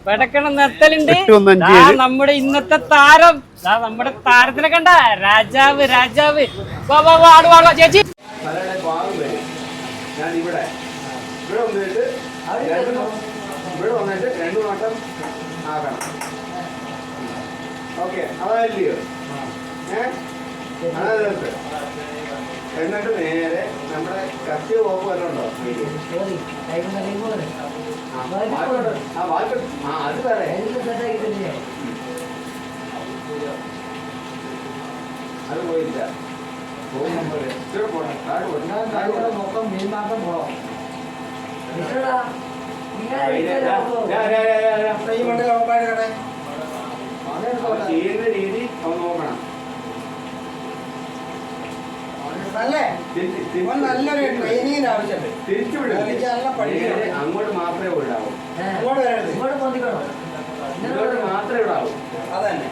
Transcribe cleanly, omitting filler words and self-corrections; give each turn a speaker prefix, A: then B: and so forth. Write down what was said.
A: പെടക്കണം നിർത്തലുണ്ട്. നമ്മുടെ ഇന്നത്തെ താരം, നമ്മുടെ താരത്തിനെ കണ്ട രാജാവ് രാജാവ്. വാ വാ വാ ആട് വാടുവാ ചേച്ചി.
B: ഞാൻ ഇവിടെ വന്നിട്ട് ഇവിടെ വന്നിട്ട് 2 മാസം ആക്കണം. ഓക്കെ, അതായില്ലയോ? അതായത് എന്നിട്ട് നേരെ നമ്മുടെ കത്തി പോക്ക് വല്ല ഉണ്ടോ? അത് വേറെ അത് പോയില്ല.
C: മൊത്തം മീൻ മാത്രം പോകാം.
B: ചെയ്യുന്ന രീതി അവൻ നോക്കണം.
C: നല്ലൊരു ട്രെയിനിങ്ങിന് ആവശ്യമുണ്ട്.
B: തിരിച്ചുവിടും, അങ്ങോട്ട് മാത്രമേ വിടാവൂ. ഇങ്ങോട്ട് മാത്രമേ വിടാവൂ.
C: അതന്നെ.